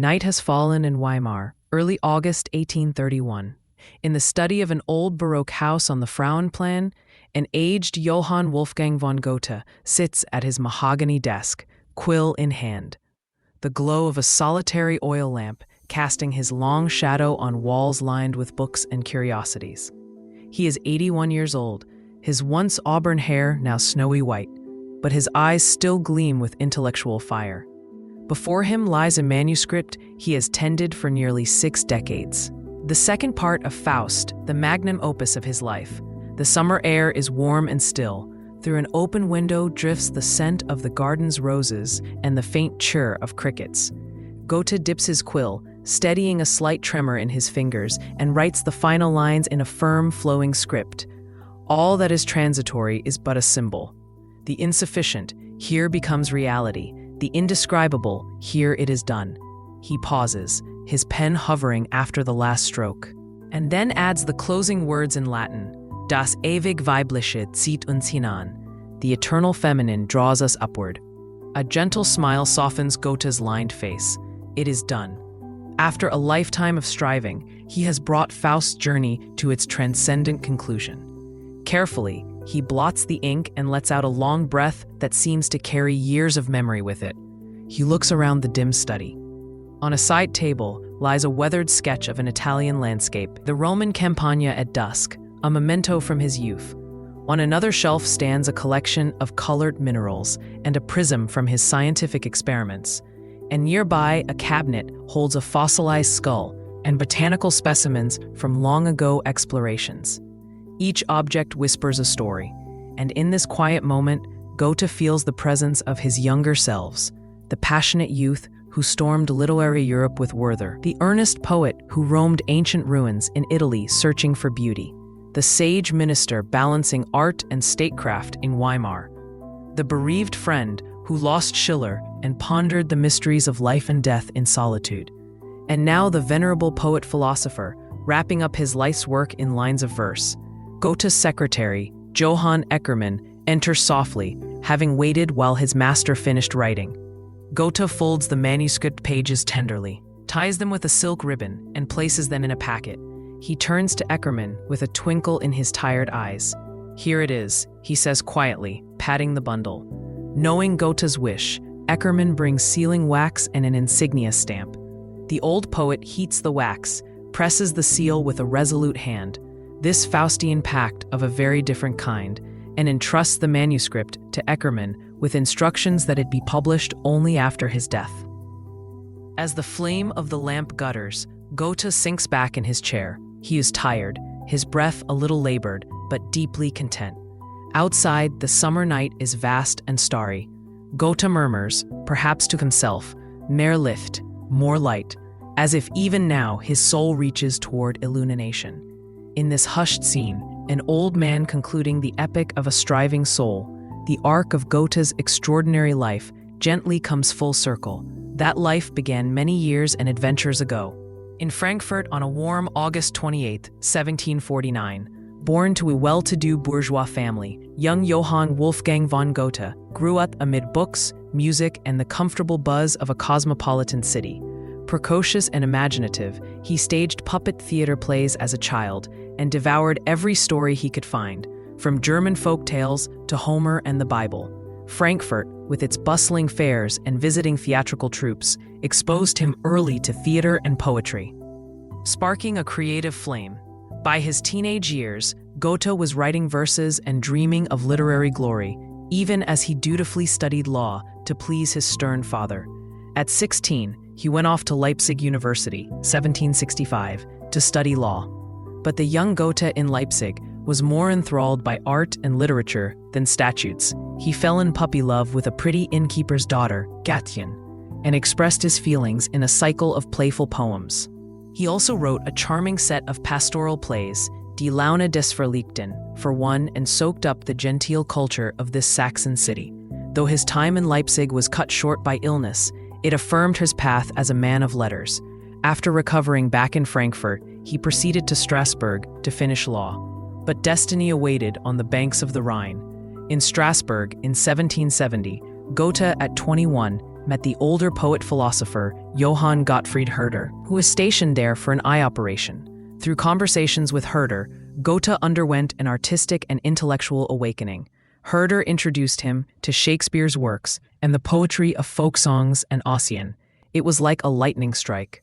Night has fallen in Weimar, early August 1831. In the study of an old baroque house on the Frauenplan, an aged Johann Wolfgang von Goethe sits at his mahogany desk, quill in hand. The glow of a solitary oil lamp casting his long shadow on walls lined with books and curiosities. He is 81 years old, his once auburn hair now snowy white, but his eyes still gleam with intellectual fire. Before him lies a manuscript he has tended for nearly 6 decades. The second part of Faust, the magnum opus of his life. The summer air is warm and still. Through an open window drifts the scent of the garden's roses and the faint chirr of crickets. Goethe dips his quill, steadying a slight tremor in his fingers, and writes the final lines in a firm, flowing script. All that is transitory is but a symbol. The insufficient here becomes reality. The indescribable, here it is done. He pauses, his pen hovering after the last stroke, and then adds the closing words in Latin. Das ewig Weibliche zieht uns hinan. The eternal feminine draws us upward. A gentle smile softens Goethe's lined face. It is done. After a lifetime of striving, he has brought Faust's journey to its transcendent conclusion. Carefully, he blots the ink and lets out a long breath that seems to carry years of memory with it. He looks around the dim study. On a side table lies a weathered sketch of an Italian landscape, the Roman Campagna at dusk, a memento from his youth. On another shelf stands a collection of colored minerals and a prism from his scientific experiments. And nearby, a cabinet holds a fossilized skull and botanical specimens from long-ago explorations. Each object whispers a story, and in this quiet moment, Goethe feels the presence of his younger selves, the passionate youth who stormed literary Europe with Werther, the earnest poet who roamed ancient ruins in Italy searching for beauty, the sage minister balancing art and statecraft in Weimar, the bereaved friend who lost Schiller and pondered the mysteries of life and death in solitude, and now the venerable poet-philosopher, wrapping up his life's work in lines of verse. Goethe's secretary, Johann Eckermann, enters softly, having waited while his master finished writing. Goethe folds the manuscript pages tenderly, ties them with a silk ribbon, and places them in a packet. He turns to Eckermann with a twinkle in his tired eyes. "Here it is," he says quietly, patting the bundle. Knowing Goethe's wish, Eckermann brings sealing wax and an insignia stamp. The old poet heats the wax, presses the seal with a resolute hand, this Faustian pact of a very different kind, and entrusts the manuscript to Eckermann with instructions that it be published only after his death. As the flame of the lamp gutters, Goethe sinks back in his chair. He is tired, his breath a little labored, but deeply content. Outside, the summer night is vast and starry. Goethe murmurs, perhaps to himself, "Mehr Licht, more light," as if even now his soul reaches toward illumination. In this hushed scene, an old man concluding the epic of a striving soul, the arc of Goethe's extraordinary life gently comes full circle. That life began many years and adventures ago. In Frankfurt on a warm August 28, 1749, born to a well-to-do bourgeois family, young Johann Wolfgang von Goethe grew up amid books, music, and the comfortable buzz of a cosmopolitan city. Precocious and imaginative, he staged puppet theater plays as a child and devoured every story he could find, from German folk tales to Homer and the Bible. Frankfurt, with its bustling fairs and visiting theatrical troupes, exposed him early to theater and poetry, sparking a creative flame. By his teenage years, Goethe was writing verses and dreaming of literary glory, even as he dutifully studied law to please his stern father. At 16, he went off to Leipzig University, 1765, to study law. But the young Goethe in Leipzig was more enthralled by art and literature than statutes. He fell in puppy love with a pretty innkeeper's daughter, Gätchen, and expressed his feelings in a cycle of playful poems. He also wrote a charming set of pastoral plays, Die Laune des Verliebten, for one, and soaked up the genteel culture of this Saxon city. Though his time in Leipzig was cut short by illness, it affirmed his path as a man of letters. After recovering back in Frankfurt, he proceeded to Strasbourg to finish law. But destiny awaited on the banks of the Rhine. In Strasbourg in 1770, Goethe, at 21, met the older poet-philosopher Johann Gottfried Herder, who was stationed there for an eye operation. Through conversations with Herder, Goethe underwent an artistic and intellectual awakening. Herder introduced him to Shakespeare's works and the poetry of folk songs and Ossian. It was like a lightning strike.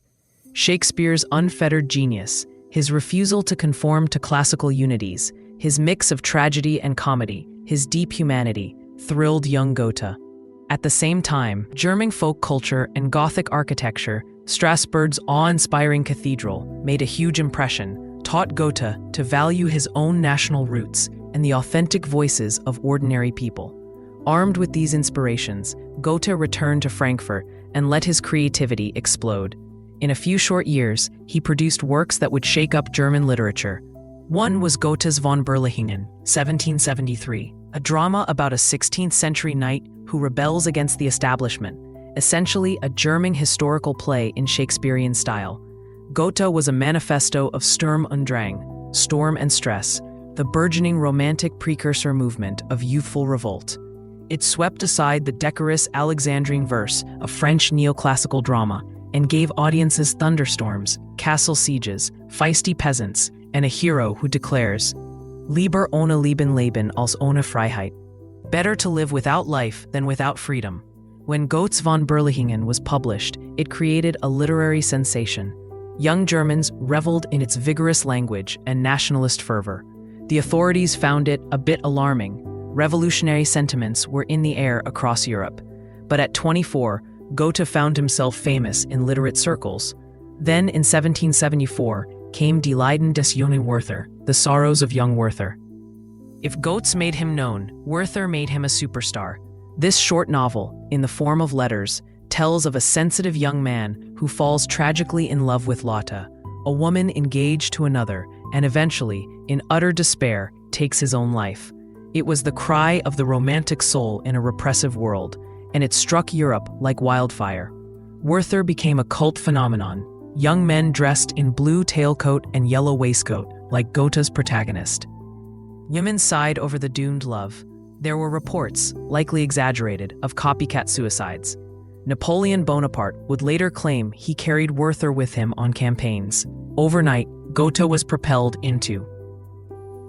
Shakespeare's unfettered genius, his refusal to conform to classical unities, his mix of tragedy and comedy, his deep humanity, thrilled young Goethe. At the same time, German folk culture and Gothic architecture, Strasbourg's awe-inspiring cathedral, made a huge impression, taught Goethe to value his own national roots and the authentic voices of ordinary people. Armed with these inspirations, Goethe returned to Frankfurt and let his creativity explode. In a few short years, he produced works that would shake up German literature. One was Goethe's von Berlichingen, 1773, a drama about a 16th-century knight who rebels against the establishment, essentially a German historical play in Shakespearean style. Goethe was a manifesto of Sturm und Drang, storm and stress, the burgeoning romantic precursor movement of youthful revolt. It swept aside the decorous Alexandrine verse of French neoclassical drama and gave audiences thunderstorms, castle sieges, feisty peasants, and a hero who declares, Lieber ohne Leben als ohne Freiheit. Better to live without life than without freedom. When Goethe von Berlichingen was published, it created a literary sensation. Young Germans reveled in its vigorous language and nationalist fervor. The authorities found it a bit alarming. Revolutionary sentiments were in the air across Europe. But at 24, Goethe found himself famous in literate circles. Then, in 1774, came Die Leiden des jungen Werther, The Sorrows of Young Werther. If Goethe made him known, Werther made him a superstar. This short novel, in the form of letters, tells of a sensitive young man who falls tragically in love with Lotte, a woman engaged to another, and eventually, in utter despair, takes his own life. It was the cry of the romantic soul in a repressive world, and it struck Europe like wildfire. Werther became a cult phenomenon. Young men dressed in blue tailcoat and yellow waistcoat, like Goethe's protagonist. Women sighed over the doomed love. There were reports, likely exaggerated, of copycat suicides. Napoleon Bonaparte would later claim he carried Werther with him on campaigns. Overnight, Goethe was propelled into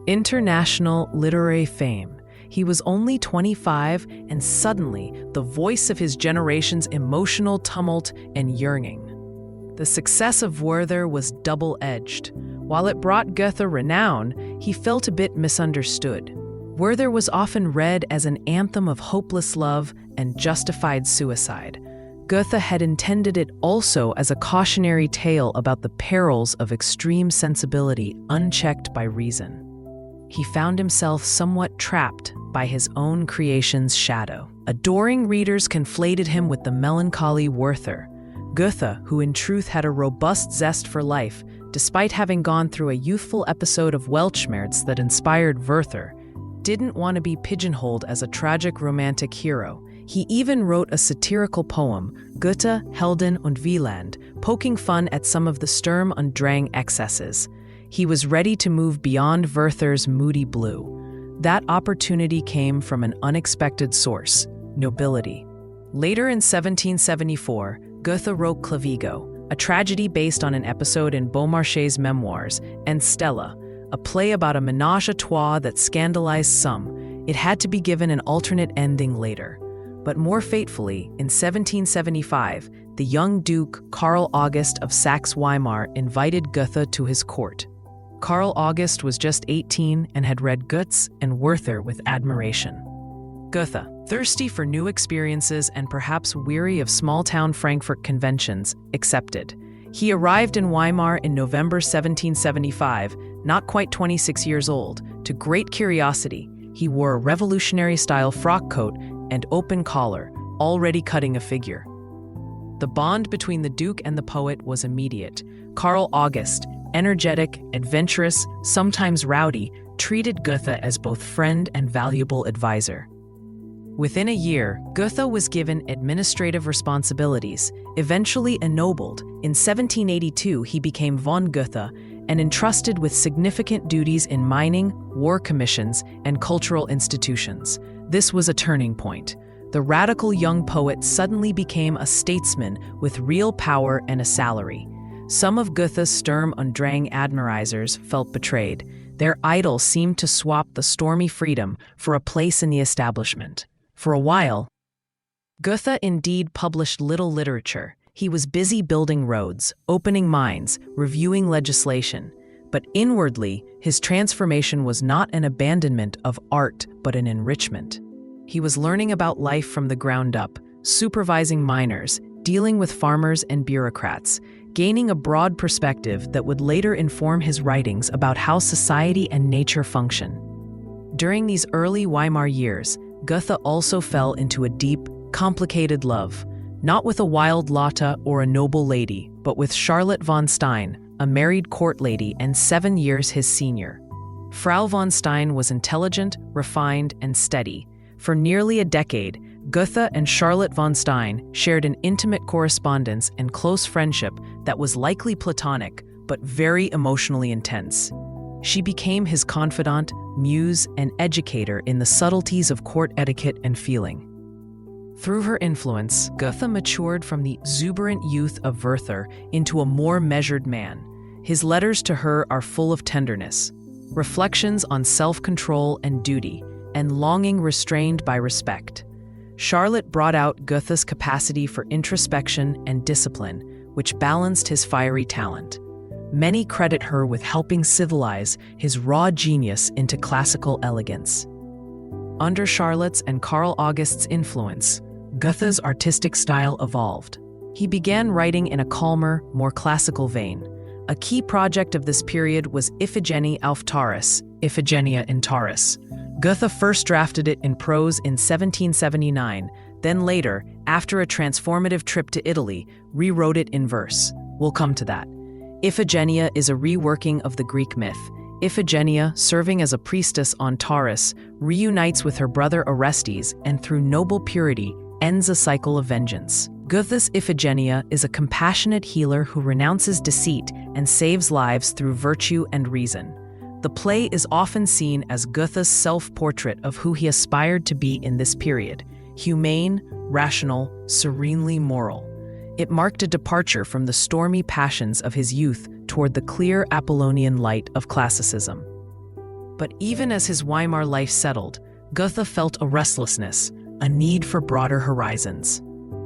international literary fame. He was only 25, and suddenly, the voice of his generation's emotional tumult and yearning. The success of Werther was double-edged. While it brought Goethe renown, he felt a bit misunderstood. Werther was often read as an anthem of hopeless love and justified suicide. Goethe had intended it also as a cautionary tale about the perils of extreme sensibility unchecked by reason. He found himself somewhat trapped by his own creation's shadow. Adoring readers conflated him with the melancholy Werther. Goethe, who in truth had a robust zest for life, despite having gone through a youthful episode of Weltschmerz that inspired Werther, didn't want to be pigeonholed as a tragic romantic hero. He even wrote a satirical poem, Goethe, Helden und Wieland, poking fun at some of the Sturm und Drang excesses. He was ready to move beyond Werther's moody blue. That opportunity came from an unexpected source, nobility. Later in 1774, Goethe wrote Clavigo, a tragedy based on an episode in Beaumarchais' memoirs, and Stella, a play about a ménage à trois that scandalized some. It had to be given an alternate ending later. But more fatefully, in 1775, the young Duke Karl August of Saxe-Weimar invited Goethe to his court. Karl August was just 18 and had read Goethe and Werther with admiration. Goethe, thirsty for new experiences and perhaps weary of small-town Frankfurt conventions, accepted. He arrived in Weimar in November 1775, not quite 26 years old. To great curiosity, he wore a revolutionary-style frock coat and open collar, already cutting a figure. The bond between the Duke and the poet was immediate. Karl August, energetic, adventurous, sometimes rowdy, treated Goethe as both friend and valuable advisor. Within a year, Goethe was given administrative responsibilities, eventually ennobled. In 1782, he became von Goethe and entrusted with significant duties in mining, war commissions, and cultural institutions. This was a turning point. the radical young poet suddenly became a statesman with real power and a salary. Some of Goethe's Sturm und Drang admirizers felt betrayed. Their idol seemed to swap the stormy freedom for a place in the establishment. For a while, Goethe indeed published little literature. He was busy building roads, opening mines, reviewing legislation. But inwardly, his transformation was not an abandonment of art, but an enrichment. He was learning about life from the ground up, supervising miners, dealing with farmers and bureaucrats, gaining a broad perspective that would later inform his writings about how society and nature function. During these early Weimar years, Goethe also fell into a deep, complicated love, not with a wild Lotte or a noble lady, but with Charlotte von Stein, a married court lady and 7 years his senior. Frau von Stein was intelligent, refined, and steady. For nearly a decade, Goethe and Charlotte von Stein shared an intimate correspondence and close friendship that was likely platonic, but very emotionally intense. She became his confidant, muse, and educator in the subtleties of court etiquette and feeling. Through her influence, Goethe matured from the exuberant youth of Werther into a more measured man. His letters to her are full of tenderness, reflections on self-control and duty, and longing restrained by respect. Charlotte brought out Goethe's capacity for introspection and discipline, which balanced his fiery talent. Many credit her with helping civilize his raw genius into classical elegance. Under Charlotte's and Carl August's influence, Goethe's artistic style evolved. He began writing in a calmer, more classical vein. A key project of this period was Iphigenie auf Taurus, Iphigenia in Taurus. Goethe first drafted it in prose in 1779, then later, after a transformative trip to Italy, rewrote it in verse. We'll come to that. Iphigenia is a reworking of the Greek myth. Iphigenia, serving as a priestess on Taurus, reunites with her brother Orestes and through noble purity, ends a cycle of vengeance. Goethe's Iphigenia is a compassionate healer who renounces deceit and saves lives through virtue and reason. The play is often seen as Goethe's self-portrait of who he aspired to be in this period: humane, rational, serenely moral. It marked a departure from the stormy passions of his youth toward the clear Apollonian light of classicism. But even as his Weimar life settled, Goethe felt a restlessness, a need for broader horizons.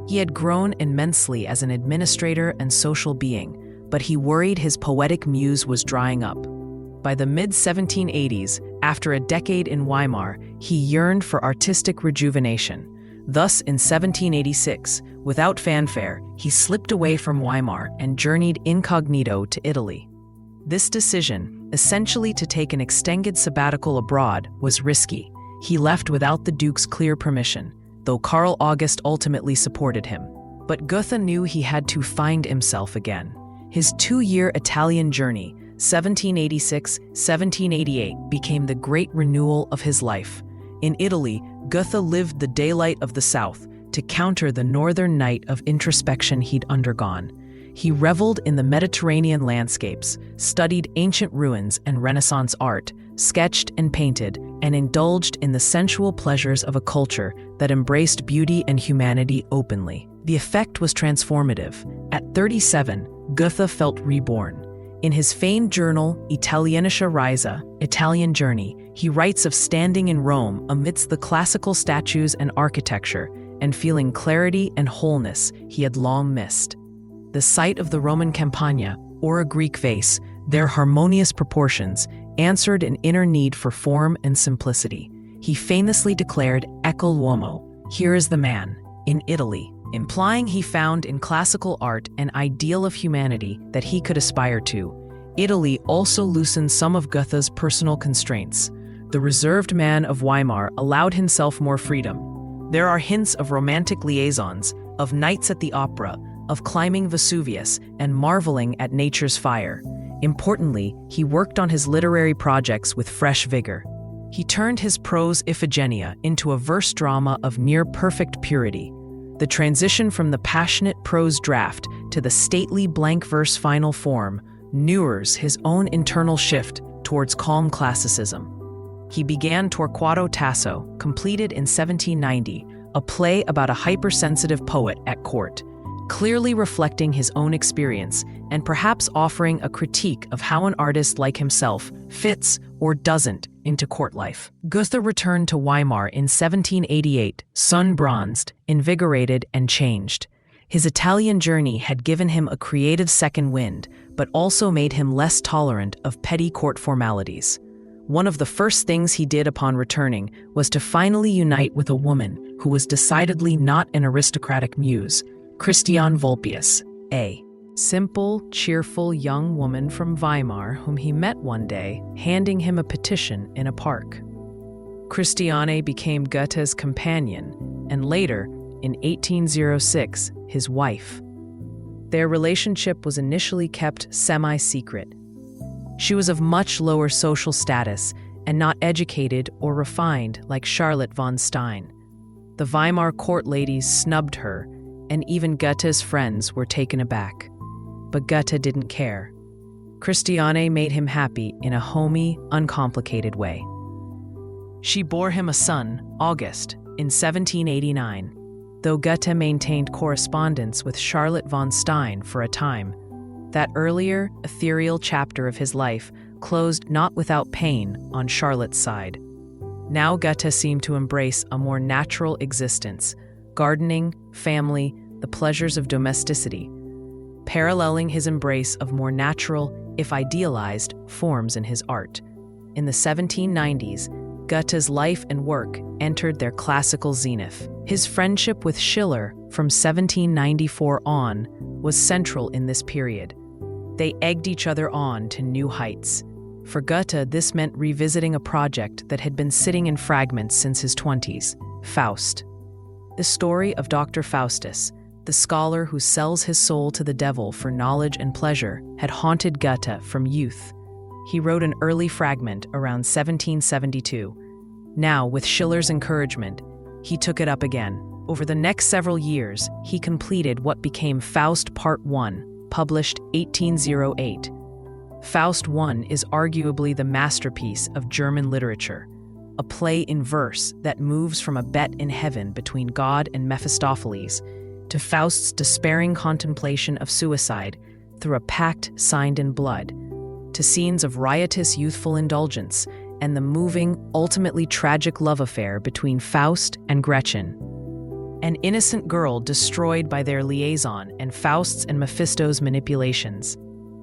He had grown immensely as an administrator and social being, but he worried his poetic muse was drying up. By the mid-1780s, after a decade in Weimar, he yearned for artistic rejuvenation. Thus, in 1786, without fanfare, he slipped away from Weimar and journeyed incognito to Italy. This decision, essentially to take an extended sabbatical abroad, was risky. He left without the Duke's clear permission, though Carl August ultimately supported him. But Goethe knew he had to find himself again. His 2-year Italian journey, 1786-1788, became the great renewal of his life. In Italy, Goethe lived the daylight of the South to counter the northern night of introspection he'd undergone. He reveled in the Mediterranean landscapes, studied ancient ruins and Renaissance art, sketched and painted, and indulged in the sensual pleasures of a culture that embraced beauty and humanity openly. The effect was transformative. At 37, Goethe felt reborn. In his famed journal, Italienische Reise, Italian Journey, he writes of standing in Rome amidst the classical statues and architecture and feeling clarity and wholeness he had long missed. The sight of the Roman Campagna, or a Greek vase, their harmonious proportions, answered an inner need for form and simplicity. He famously declared, "Ecco l'uomo," here is the man, in Italy, implying he found in classical art an ideal of humanity that he could aspire to. Italy also loosened some of Goethe's personal constraints. The reserved man of Weimar allowed himself more freedom. There are hints of romantic liaisons, of nights at the opera, of climbing Vesuvius and marveling at nature's fire. Importantly, he worked on his literary projects with fresh vigor. He turned his prose Iphigenia into a verse drama of near-perfect purity. The transition from the passionate prose draft to the stately blank verse final form mirrors his own internal shift towards calm classicism. He began Torquato Tasso, completed in 1790, a play about a hypersensitive poet at court, clearly reflecting his own experience and perhaps offering a critique of how an artist like himself fits or doesn't into court life. Goethe returned to Weimar in 1788, sun-bronzed, invigorated, and changed. His Italian journey had given him a creative second wind, but also made him less tolerant of petty court formalities. One of the first things he did upon returning was to finally unite with a woman who was decidedly not an aristocratic muse, Christiane Vulpius, a simple, cheerful young woman from Weimar whom he met one day, handing him a petition in a park. Christiane became Goethe's companion, and later, in 1806, his wife. Their relationship was initially kept semi-secret. She was of much lower social status and not educated or refined like Charlotte von Stein. The Weimar court ladies snubbed her, and even Goethe's friends were taken aback. But Goethe didn't care. Christiane made him happy in a homey, uncomplicated way. She bore him a son, August, in 1789, though Goethe maintained correspondence with Charlotte von Stein for a time. That earlier, ethereal chapter of his life closed not without pain on Charlotte's side. Now Goethe seemed to embrace a more natural existence, gardening, family, the pleasures of domesticity, paralleling his embrace of more natural, if idealized, forms in his art. In the 1790s, Goethe's life and work entered their classical zenith. His friendship with Schiller from 1794 on was central in this period. They egged each other on to new heights. For Goethe, this meant revisiting a project that had been sitting in fragments since his 20s, Faust. The story of Dr. Faustus, the scholar who sells his soul to the devil for knowledge and pleasure, had haunted Goethe from youth. He wrote an early fragment around 1772. Now, with Schiller's encouragement, he took it up again. Over the next several years, he completed what became Faust Part 1, published 1808. Faust I is arguably the masterpiece of German literature, a play in verse that moves from a bet in heaven between God and Mephistopheles to Faust's despairing contemplation of suicide through a pact signed in blood, to scenes of riotous youthful indulgence and the moving, ultimately tragic love affair between Faust and Gretchen. An innocent girl destroyed by their liaison and Faust's and Mephisto's manipulations.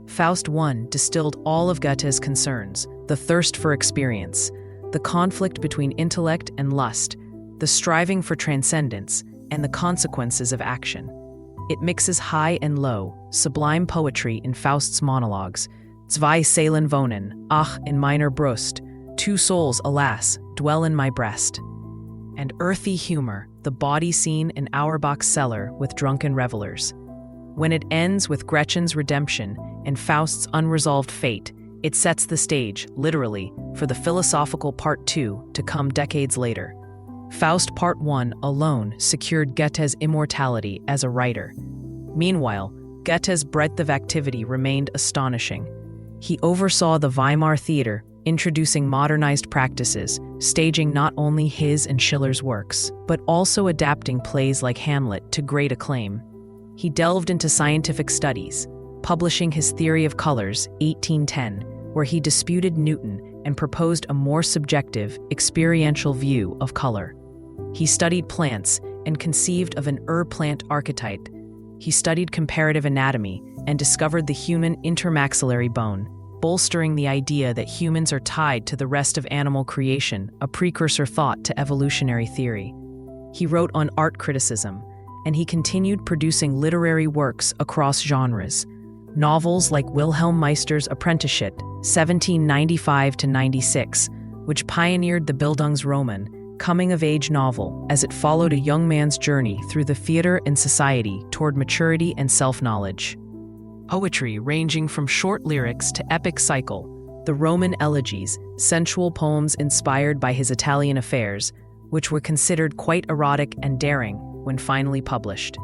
Faust I distilled all of Goethe's concerns, the thirst for experience, the conflict between intellect and lust, the striving for transcendence, and the consequences of action. It mixes high and low, sublime poetry in Faust's monologues, Zwei Seelen wohnen, ach in meiner Brust, two souls, alas, dwell in my breast, and earthy humor, the body scene in Auerbach's cellar with drunken revelers. When it ends with Gretchen's redemption and Faust's unresolved fate, it sets the stage, literally, for the philosophical Part 2 to come decades later. Faust Part 1 alone secured Goethe's immortality as a writer. Meanwhile, Goethe's breadth of activity remained astonishing. He oversaw the Weimar theater, introducing modernized practices, staging not only his and Schiller's works, but also adapting plays like Hamlet to great acclaim. He delved into scientific studies, publishing his Theory of Colors, 1810, where he disputed Newton and proposed a more subjective, experiential view of color. He studied plants and conceived of an plant archetype. He studied comparative anatomy and discovered the human intermaxillary bone, bolstering the idea that humans are tied to the rest of animal creation, a precursor thought to evolutionary theory. He wrote on art criticism, and he continued producing literary works across genres. Novels like Wilhelm Meister's Apprenticeship, 1795-96, which pioneered the Bildungsroman, coming-of-age novel, as it followed a young man's journey through the theater and society toward maturity and self-knowledge. Poetry ranging from short lyrics to epic cycle, the Roman elegies, sensual poems inspired by his Italian affairs, which were considered quite erotic and daring when finally published.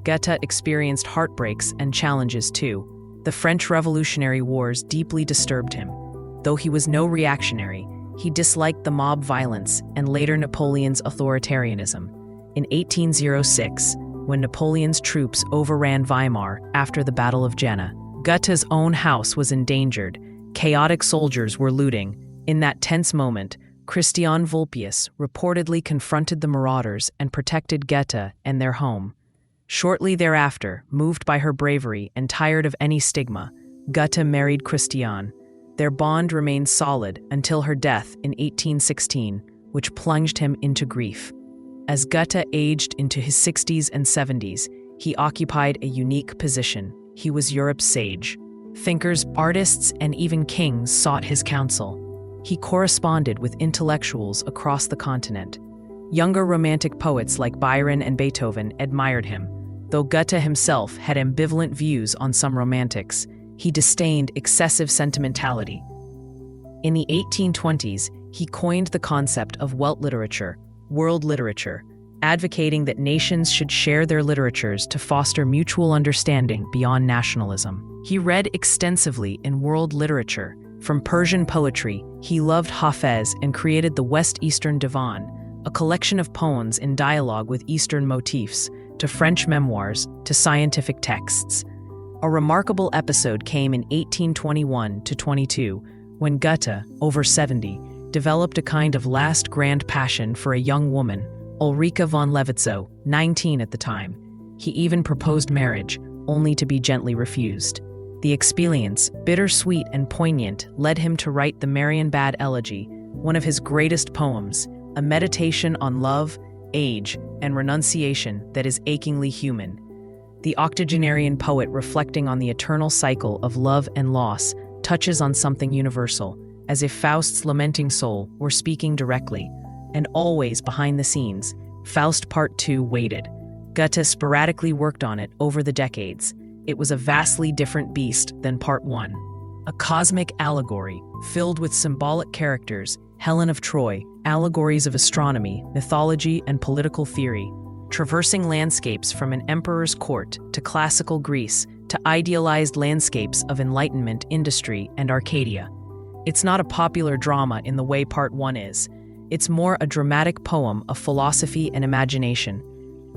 Goethe experienced heartbreaks and challenges too. The French Revolutionary Wars deeply disturbed him. Though he was no reactionary, he disliked the mob violence and later Napoleon's authoritarianism. in 1806, when Napoleon's troops overran Weimar after the Battle of Jena. Goethe's own house was endangered. Chaotic soldiers were looting. In that tense moment, Christiane Vulpius reportedly confronted the marauders and protected Goethe and their home. Shortly thereafter, moved by her bravery and tired of any stigma, Goethe married Christiane. Their bond remained solid until her death in 1816, which plunged him into grief. As Goethe aged into his 60s and 70s, he occupied a unique position. He was Europe's sage. Thinkers, artists, and even kings sought his counsel. He corresponded with intellectuals across the continent. Younger Romantic poets like Byron and Beethoven admired him. Though Goethe himself had ambivalent views on some romantics, he disdained excessive sentimentality. In the 1820s, he coined the concept of Weltliteratur, world literature, advocating that nations should share their literatures to foster mutual understanding beyond nationalism. He read extensively in world literature. From Persian poetry, he loved Hafez and created the West-Eastern Divan, a collection of poems in dialogue with Eastern motifs, to French memoirs, to scientific texts. A remarkable episode came in 1821-22, when Goethe, over 70, developed a kind of last grand passion for a young woman, Ulrike von Levetzow, 19 at the time. He even proposed marriage, only to be gently refused. The experience, bittersweet and poignant, led him to write the Marienbad Elegy, one of his greatest poems, a meditation on love, age, and renunciation that is achingly human. The octogenarian poet, reflecting on the eternal cycle of love and loss, touches on something universal, as if Faust's lamenting soul were speaking directly. And always behind the scenes, Faust Part 2 waited. Goethe sporadically worked on it over the decades. It was a vastly different beast than Part 1. A cosmic allegory, filled with symbolic characters, Helen of Troy, allegories of astronomy, mythology, and political theory, traversing landscapes from an emperor's court to classical Greece to idealized landscapes of Enlightenment, industry, and Arcadia. It's not a popular drama in the way Part 1 is. It's more a dramatic poem of philosophy and imagination.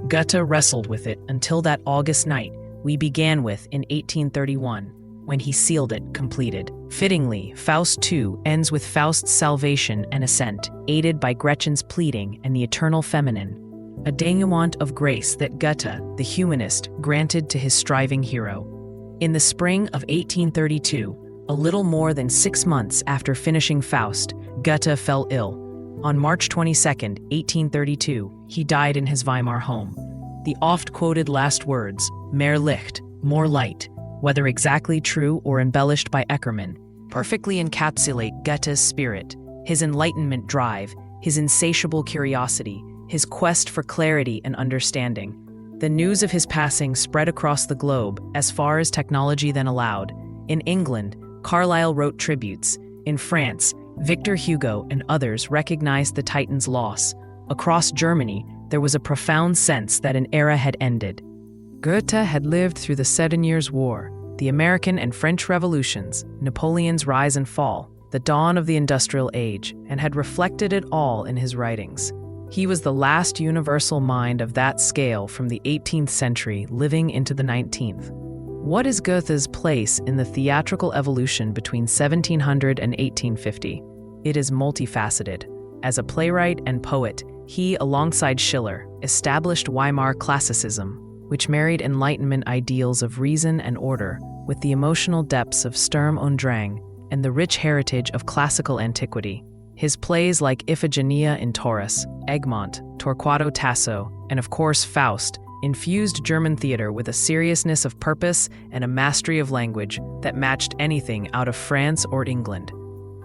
Goethe wrestled with it until that August night we began with in 1831, when he sealed it completed. Fittingly, Faust II ends with Faust's salvation and ascent, aided by Gretchen's pleading and the eternal feminine, a denouement of grace that Goethe, the humanist, granted to his striving hero. In the spring of 1832, a little more than 6 months after finishing Faust, Goethe fell ill. On March 22, 1832, he died in his Weimar home. The oft-quoted last words, mehr Licht, more light, whether exactly true or embellished by Eckermann, perfectly encapsulate Goethe's spirit, his Enlightenment drive, his insatiable curiosity, his quest for clarity and understanding. The news of his passing spread across the globe as far as technology then allowed. In England, Carlyle wrote tributes. In France, Victor Hugo and others recognized the Titan's loss. Across Germany, there was a profound sense that an era had ended. Goethe had lived through the Seven Years' War, the American and French revolutions, Napoleon's rise and fall, the dawn of the Industrial Age, and had reflected it all in his writings. He was the last universal mind of that scale from the 18th century living into the 19th. What is Goethe's place in the theatrical evolution between 1700 and 1850? It is multifaceted. As a playwright and poet, he, alongside Schiller, established Weimar classicism, which married Enlightenment ideals of reason and order with the emotional depths of Sturm und Drang and the rich heritage of classical antiquity. His plays like Iphigenia in Taurus, Egmont, Torquato Tasso, and of course Faust, infused German theater with a seriousness of purpose and a mastery of language that matched anything out of France or England.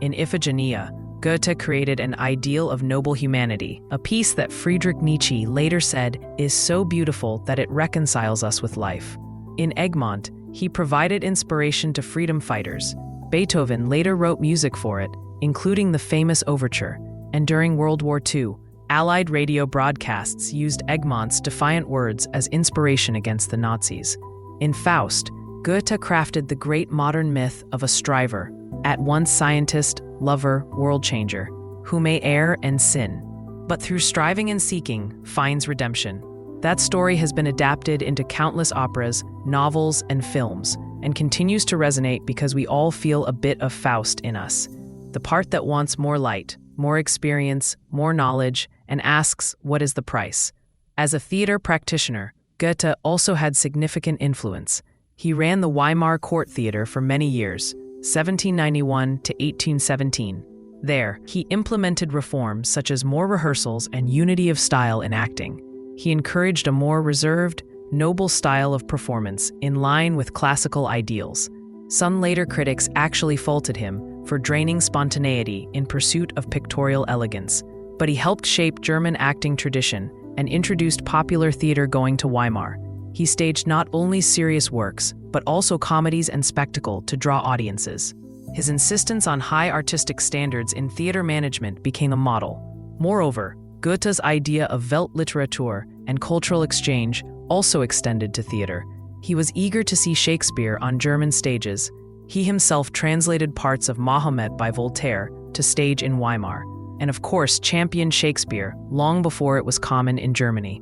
In Iphigenia, Goethe created an ideal of noble humanity, a piece that Friedrich Nietzsche later said is so beautiful that it reconciles us with life. In Egmont, he provided inspiration to freedom fighters. Beethoven later wrote music for it, including the famous overture, and during World War II, Allied radio broadcasts used Egmont's defiant words as inspiration against the Nazis. In Faust, Goethe crafted the great modern myth of a striver, at once scientist, lover, world changer, who may err and sin. but through striving and seeking, finds redemption. That story has been adapted into countless operas, novels, and films, and continues to resonate because we all feel a bit of Faust in us. The part that wants more light, more experience, more knowledge, and asks, what is the price? As a theater practitioner, Goethe also had significant influence. He ran the Weimar court theater for many years, 1791 to 1817. There, he implemented reforms such as more rehearsals and unity of style in acting. He encouraged a more reserved, noble style of performance in line with classical ideals. Some later critics actually faulted him for draining spontaneity in pursuit of pictorial elegance, but he helped shape German acting tradition and introduced popular theater going to Weimar. He staged not only serious works, but also comedies and spectacle to draw audiences. His insistence on high artistic standards in theater management became a model. Moreover, Goethe's idea of Weltliteratur and cultural exchange also extended to theater. He was eager to see Shakespeare on German stages. He himself translated parts of Mahomet by Voltaire to stage in Weimar, and of course championed Shakespeare long before it was common in Germany.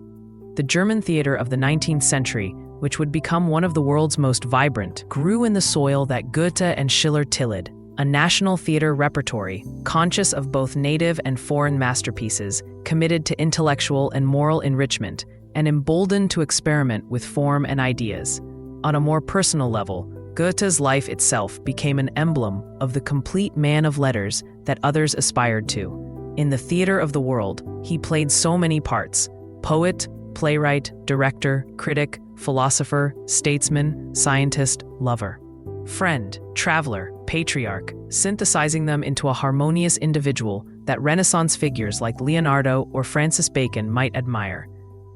The German theater of the 19th century, which would become one of the world's most vibrant, grew in the soil that Goethe and Schiller tilled, a national theater repertory, conscious of both native and foreign masterpieces, committed to intellectual and moral enrichment, and emboldened to experiment with form and ideas. On a more personal level, Goethe's life itself became an emblem of the complete man of letters that others aspired to. In the theater of the world, he played so many parts: poet, playwright, director, critic, philosopher, statesman, scientist, lover, friend, traveler, patriarch, synthesizing them into a harmonious individual that Renaissance figures like Leonardo or Francis Bacon might admire.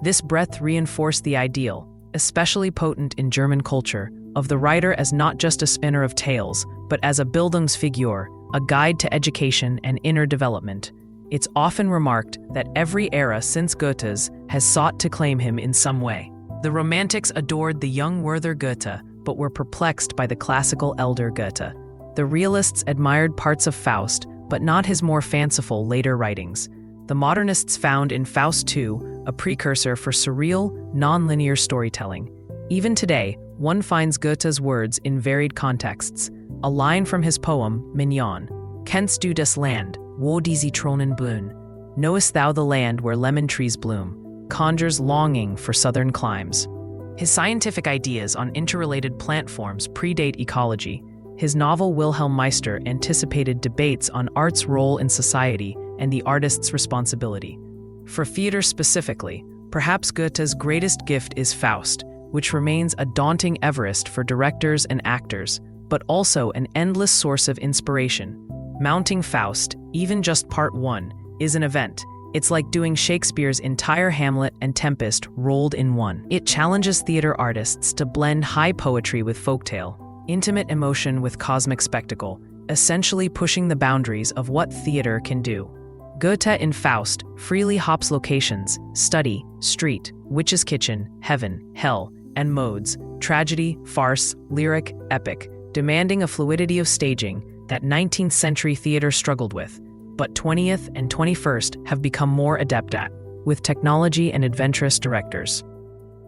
This breadth reinforced the ideal, especially potent in German culture, of the writer as not just a spinner of tales, but as a Bildungsfigur, a guide to education and inner development. It's often remarked that every era since Goethe's has sought to claim him in some way. The Romantics adored the young Werther Goethe, but were perplexed by the classical elder Goethe. The Realists admired parts of Faust, but not his more fanciful later writings. The Modernists found in Faust II a precursor for surreal, non-linear storytelling. Even today, one finds Goethe's words in varied contexts. A line from his poem, Mignon, "Kennst du das Land, wo die Zitronen blühen? Knowest thou the land where lemon trees bloom?" conjures longing for southern climes. His scientific ideas on interrelated plant forms predate ecology. His novel Wilhelm Meister anticipated debates on art's role in society and the artist's responsibility. For theater specifically, perhaps Goethe's greatest gift is Faust, which remains a daunting Everest for directors and actors, but also an endless source of inspiration. Mounting Faust, even just part 1, is an event. It's like doing Shakespeare's entire Hamlet and Tempest rolled in one. It challenges theater artists to blend high poetry with folktale, intimate emotion with cosmic spectacle, essentially pushing the boundaries of what theater can do. Goethe in Faust freely hops locations, study, street, witch's kitchen, heaven, hell, and modes, tragedy, farce, lyric, epic, demanding a fluidity of staging that 19th century theater struggled with, but 20th and 21st have become more adept at, with technology and adventurous directors.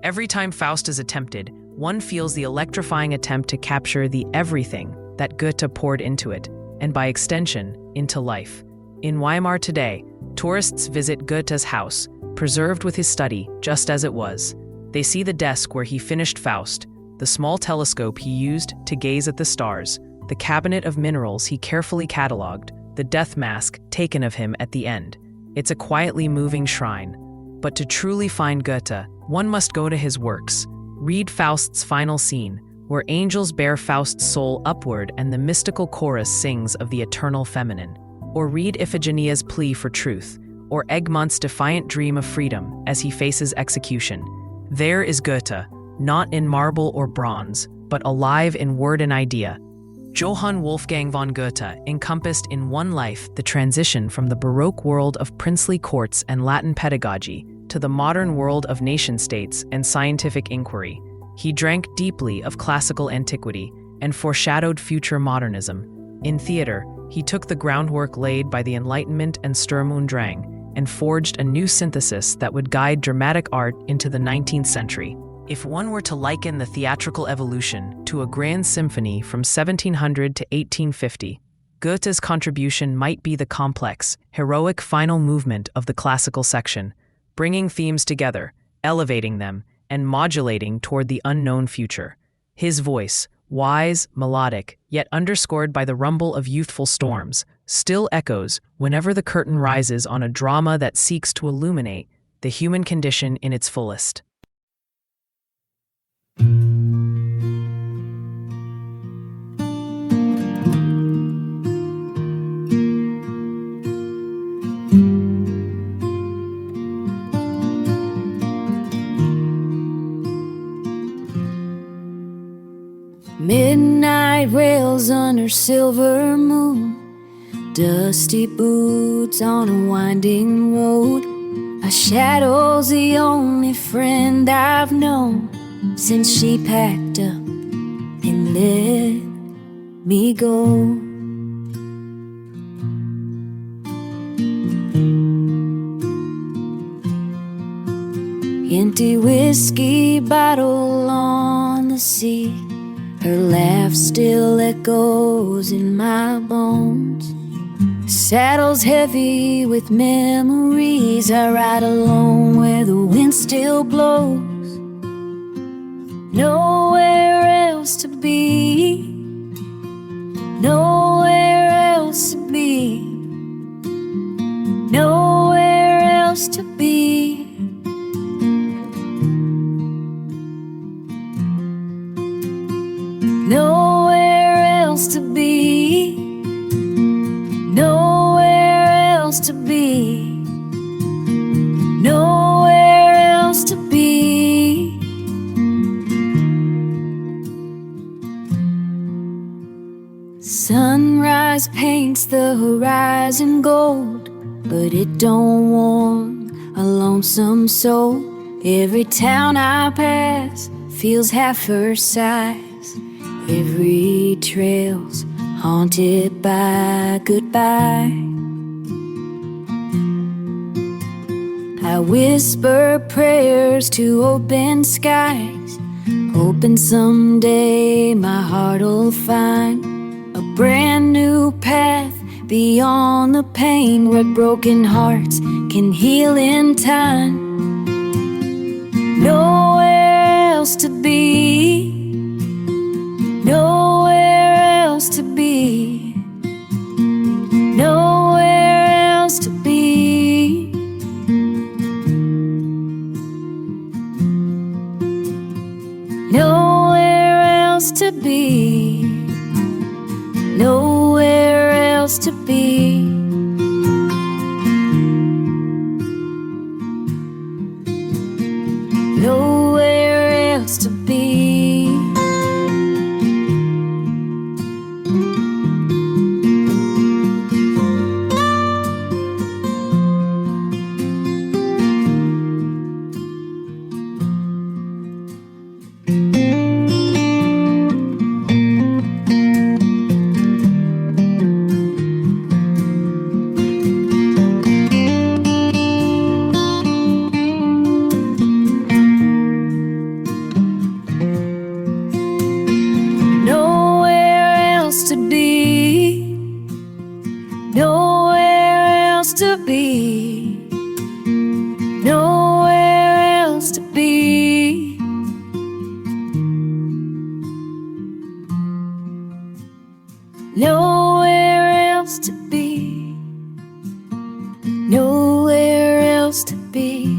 Every time Faust is attempted, one feels the electrifying attempt to capture the everything that Goethe poured into it, and by extension, into life. In Weimar today, tourists visit Goethe's house, preserved with his study just as it was. They see the desk where he finished Faust, the small telescope he used to gaze at the stars, the cabinet of minerals he carefully catalogued, the death mask taken of him at the end. It's a quietly moving shrine. But to truly find Goethe, one must go to his works. Read Faust's final scene, where angels bear Faust's soul upward and the mystical chorus sings of the eternal feminine. Or read Iphigenia's plea for truth, or Egmont's defiant dream of freedom as he faces execution. There is Goethe, not in marble or bronze, but alive in word and idea. Johann Wolfgang von Goethe encompassed in one life the transition from the Baroque world of princely courts and Latin pedagogy to the modern world of nation-states and scientific inquiry. He drank deeply of classical antiquity and foreshadowed future modernism. In theater, he took the groundwork laid by the Enlightenment and Sturm und Drang, and forged a new synthesis that would guide dramatic art into the 19th century. If one were to liken the theatrical evolution to a grand symphony from 1700 to 1850, Goethe's contribution might be the complex, heroic final movement of the classical section, bringing themes together, elevating them, and modulating toward the unknown future. His voice, wise, melodic, yet underscored by the rumble of youthful storms, still echoes whenever the curtain rises on a drama that seeks to illuminate the human condition in its fullest. Midnight rails under silver moon, dusty boots on a winding road. A shadow's the only friend I've known since she packed up and let me go. Empty whiskey bottle on the seat, her laugh still echoes in my bones. Saddle's heavy with memories. I ride alone where the wind still blows. Nowhere else to be, nowhere else to be, nowhere else to be. Nowhere else to be, nowhere else to be, nowhere else to be. Sunrise paints the horizon gold, but it don't warm a lonesome soul. Every town I pass feels half her size. Every trail's haunted by goodbye. I whisper prayers to open skies, hoping someday my heart'll find a brand new path beyond the pain, where broken hearts can heal in time. Nowhere else to be, nowhere else to be, nowhere else to be. Nowhere else to be, nowhere else to be. Nowhere else to be. Nowhere else to be, nowhere else to be. Nowhere else to be, nowhere else to be.